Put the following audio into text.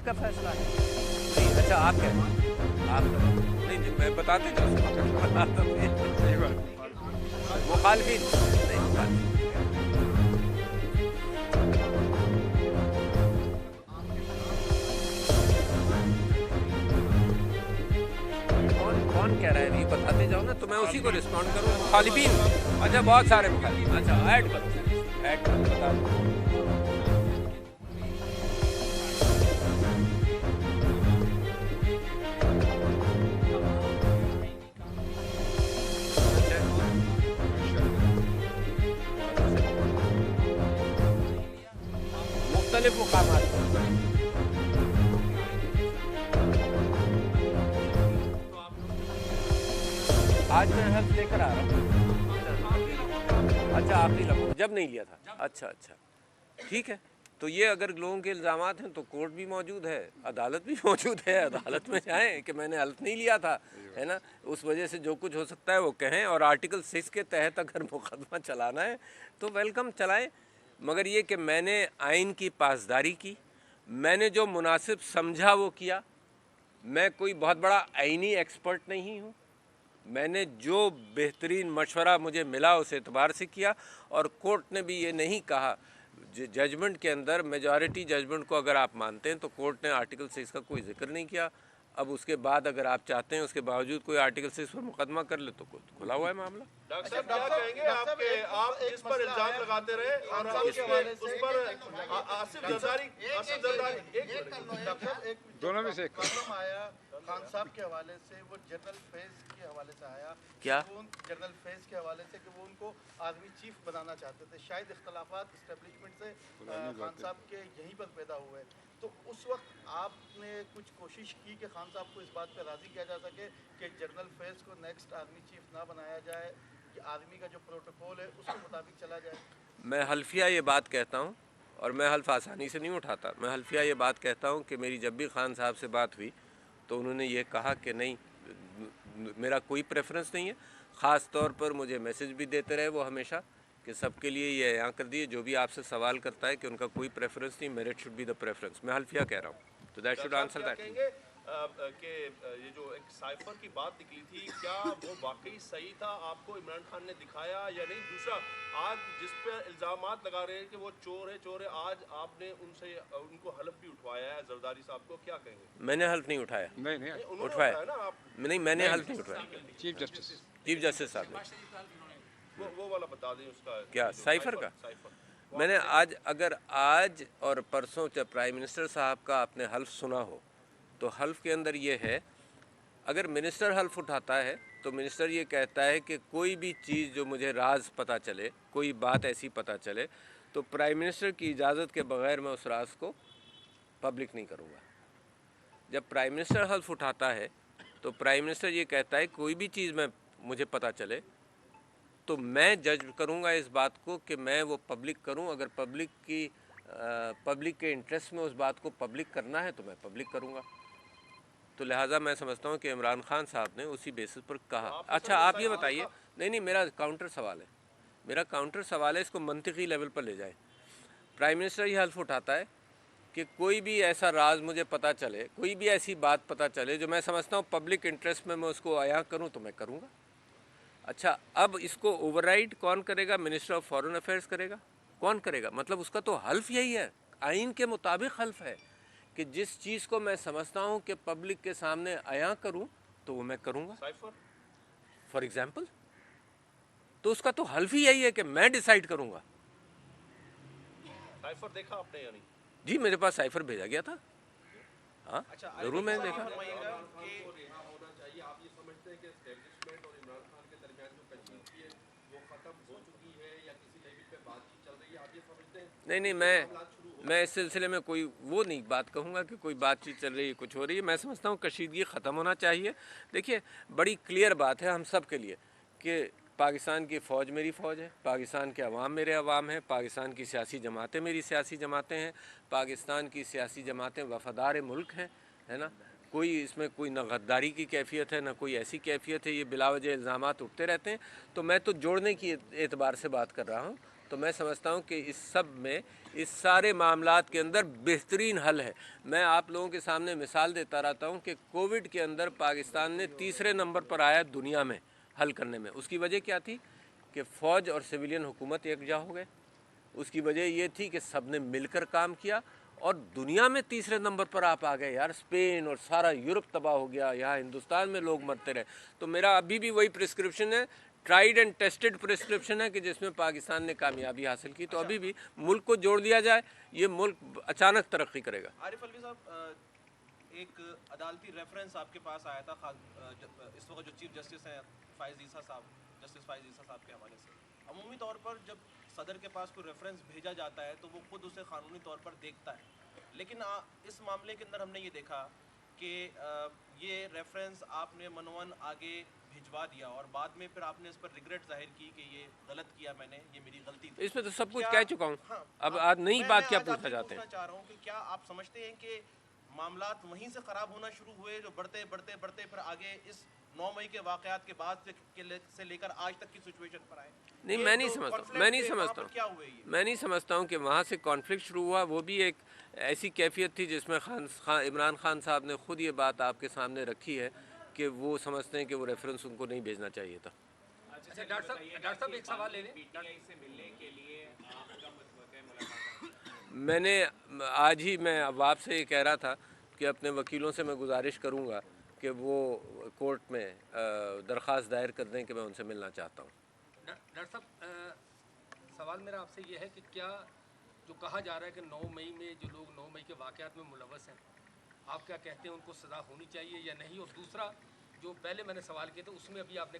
Court का फैसला है। नहीं, अच्छा आप कह रहे हैं, आप नहीं नहीं, मैं बताते जाऊँ सही बात मुखालफिन नहीं मुखालफिन कौन कौन कह रहा है नहीं बताते जाओ ना तो मैं उसी को रिस्पॉन्ड करूँ। मुखालिफिन अच्छा बहुत सारे मुखालिफिन अच्छा ऐड करो बता दो। मुख्तलिफ मुकामात पर आज मैं हल्फ लेकर आ रहा हूँ। अच्छा आखिरी लम्हा जब नहीं लिया था अच्छा अच्छा ठीक है। तो ये अगर लोगों के इल्ज़ामात हैं तो कोर्ट भी मौजूद है, अदालत भी मौजूद है, अदालत में जाएं कि मैंने हल्फ नहीं लिया था, है ना। उस वजह से जो कुछ हो सकता है वो कहें, और आर्टिकल 6 के तहत अगर मुकदमा चलाना है तो वेलकम चलाएं, मगर ये कि मैंने आइन की पासदारी की, मैंने जो मुनासिब समझा वो किया। मैं कोई बहुत बड़ा आइनी एक्सपर्ट नहीं हूँ, मैंने जो बेहतरीन मशवरा मुझे मिला उस एतबार से किया। और कोर्ट ने भी ये नहीं कहा, जजमेंट के अंदर मेजॉरिटी जजमेंट को अगर आप मानते हैं तो कोर्ट ने आर्टिकल 6 का कोई जिक्र नहीं किया। अब उसके बाद अगर आप चाहते हैं उसके बावजूद कोई आर्टिकल 6 पर मुकदमा कर ले तो खुला हुआ है मामला। डॉक्टर साहब क्या कहेंगे आपके, आप जिस पर इल्जाम लगाते रहे और उस पर आसिफ जरदारी दोनों में से आया खान साहब के हवाले से, वो जनरल फैज के हवाले से आया क्या जनरल फैज के हवाले से कि वो उनको आर्मी चीफ बनाना चाहते थे। शायद इख्तलाफात इस्टेब्लिशमेंट से खान साहब के यहीं पर पैदा हुए। तो उस वक्त आपने कुछ कोशिश की कि खान साहब को इस बात पर राज़ी किया जा सके कि जनरल फैज को नेक्स्ट आर्मी चीफ ना बनाया जाए, कि आर्मी का जो प्रोटोकॉल है उसके मुताबिक चला जाए। मैं हल्फिया ये बात कहता हूँ, और मैं हल्फ आसानी से नहीं उठाता। मैं हल्फिया ये बात कहता हूँ कि मेरी जब भी खान साहब से बात हुई तो उन्होंने ये कहा कि नहीं मेरा कोई प्रेफरेंस नहीं है। ख़ास तौर पर मुझे मैसेज भी देते रहे वो हमेशा कि सबके लिए ये यहाँ कर दिए, जो भी आपसे सवाल करता है कि उनका कोई प्रेफरेंस नहीं, merit should be the preference. मैं हल्फिया कह रहा हूँ, तो दैट शुड आंसर दैट। कि ये जो एक साइफर की बात निकली थी, क्या वो वाकई सही था, आपको इमरान खान ने दिखाया या नहीं? दूसरा, आज जिस पर इल्ज़ामात लगा रहे हैं कि वो चोर है, आज आपने उनको हल्फ भी उठवाया है जरदारी साहब को, क्या कहेंगे? मैंने हल्फ नहीं उठाया, नहीं उठवाया ना आप? नहीं, मैंने हल्फ नहीं उठाया। चीफ जस्टिस साहब ने वो वाला बता दें उसका क्या साइफर का। मैंने आज और परसों जब प्राइम मिनिस्टर साहब का आपने हल्फ सुना हो तो हल्फ के अंदर ये है, अगर मिनिस्टर हल्फ उठाता है तो मिनिस्टर ये कहता है कि कोई भी चीज़ जो मुझे राज पता चले, कोई बात ऐसी पता चले, तो प्राइम मिनिस्टर की इजाज़त के बगैर मैं उस राज को पब्लिक नहीं करूँगा। जब प्राइम मिनिस्टर हल्फ उठाता है तो प्राइम मिनिस्टर ये कहता है कोई भी चीज़ मुझे पता चले तो मैं जज करूँगा इस बात को कि मैं वो पब्लिक करूँ। अगर पब्लिक के इंटरेस्ट में उस बात को पब्लिक करना है तो मैं पब्लिक करूँगा। तो लिहाजा मैं समझता हूँ कि इमरान खान साहब ने उसी बेसिस पर कहा। अच्छा आप ये बताइए, नहीं मेरा काउंटर सवाल है, इसको मंतिकी लेवल पर ले जाए। प्राइम मिनिस्टर ये हल्फ उठाता है कि कोई भी ऐसा राज मुझे पता चले, कोई भी ऐसी बात पता चले जो मैं समझता हूँ पब्लिक इंटरेस्ट में मैं उसको आया करूँ तो मैं करूँगा। अच्छा अब इसको ओवरराइड कौन करेगा? मिनिस्टर ऑफ फॉरेन अफेयर्स करेगा। कौन करेगा? मतलब उसका तो हल्फ यही है, आइन के मुताबिक हल्फ है कि जिस चीज़ को मैं समझता हूँ कि पब्लिक के सामने आया करूँ तो वो मैं करूँगा। फॉर एग्जाम्पल, तो उसका तो हल्फ ही यही है कि मैं डिसाइड करूँगा। साइफर देखा आपने या नहीं? जी मेरे पास साइफर भेजा गया था, हाँ जरूर मैंने देखा। नहीं मैं इस सिलसिले में कोई वो नहीं बात कहूँगा कि कोई बातचीत चल रही है, कुछ हो रही है। मैं समझता हूँ कशीदगी ख़त्म होना चाहिए। देखिए बड़ी क्लियर बात है हम सब के लिए कि पाकिस्तान की फ़ौज मेरी फ़ौज है, पाकिस्तान के अवाम मेरे अवाम हैं, पाकिस्तान की सियासी जमातें मेरी सियासी जमातें हैं, पाकिस्तान की सियासी जमातें वफ़ादार मुल्क हैं, है ना। कोई इसमें कोई न गद्दारी की कैफियत है, न कोई ऐसी कैफियत है। ये बिलावजह इल्ज़ामात उठते रहते हैं, तो मैं तो जोड़ने की एतबार से बात कर रहा हूँ। تو میں سمجھتا ہوں کہ اس سب میں اس سارے معاملات کے اندر بہترین حل ہے. میں آپ لوگوں کے سامنے مثال دیتا رہتا ہوں کہ کووڈ کے اندر پاکستان نے تیسرے نمبر پر آیا دنیا میں حل کرنے میں. اس کی وجہ کیا تھی کہ فوج اور سویلین حکومت یکجا ہو گئے. اس کی وجہ یہ تھی کہ سب نے مل کر کام کیا اور دنیا میں تیسرے نمبر پر آپ آ گئے یار. اسپین اور سارا یورپ تباہ ہو گیا, یہاں ہندوستان میں لوگ مرتے رہے. تو میرا ابھی بھی وہی پرسکرپشن ہے, ٹرائیڈ اینڈ ٹیسٹڈ پرسکرپشن ہے کہ جس میں پاکستان نے کامیابی حاصل کی. تو ابھی بھی ملک کو جوڑ دیا جائے, یہ ملک اچانک ترقی کرے گا. عارف الوی صاحب, ایک عدالتی ریفرنس آپ کے پاس آیا تھا اس وقت جو چیف جسٹس ہیں فائز عیسیٰ صاحب, جسٹس فائز عیسیٰ صاحب کے حوالے سے. عمومی طور پر جب صدر کے پاس کوئی ریفرنس بھیجا جاتا ہے تو وہ خود اسے قانونی طور پر دیکھتا ہے, لیکن اس معاملے کے اندر ہم نے یہ دیکھا کہ یہ ریفرنس آپ نے منون آگے بھجوا دیا اور بعد میں پھر آپ نے اس پر ریگریٹ ظاہر کی کہ یہ غلط کیا میں نے, یہ میری غلطی تھی. اس میں تو سب کچھ کہہ چکا ہوں. اب آج نئی بات کیا پوچھنا چاہتے ہیں؟ میں چاہ رہا ہوں کہ کیا آپ سمجھتے ہیں کہ معاملات وہیں سے خراب ہونا شروع ہوئے جو بڑھتے بڑھتے بڑھتے پھر آگے اس 9 مئی کے واقعات کے بعد سے لے کر آج تک کی سچویشن پر آئے؟ نہیں, میں نہیں سمجھتا ہوں کہ وہاں سے کانفلکٹ شروع ہوا. وہ بھی ایک ایسی کیفیت تھی جس میں عمران خان صاحب نے خود یہ بات آپ کے سامنے رکھی ہے کہ وہ سمجھتے ہیں کہ وہ ریفرنس ان کو نہیں بھیجنا چاہیے تھا. اچھا ڈاکٹر صاحب ایک سوال لے لیں. میں نے آج ہی میں اب آپ سے یہ کہہ رہا تھا کہ اپنے وکیلوں سے میں گزارش کروں گا کہ وہ کورٹ میں درخواست دائر کر دیں کہ میں ان سے ملنا چاہتا ہوں. ڈاکٹر صاحب سوال میرا آپ سے یہ ہے کہ کیا جو کہا جا رہا ہے کہ 9 مئی میں جو لوگ 9 مئی کے واقعات میں ملوث ہیں, آپ کیا کہتے ہیں ان کو سزا ہونی چاہیے یا نہیں؟ اور دوسرا جو پہلے میں نے سوال کیا تھا اس میں ابھی آپ نے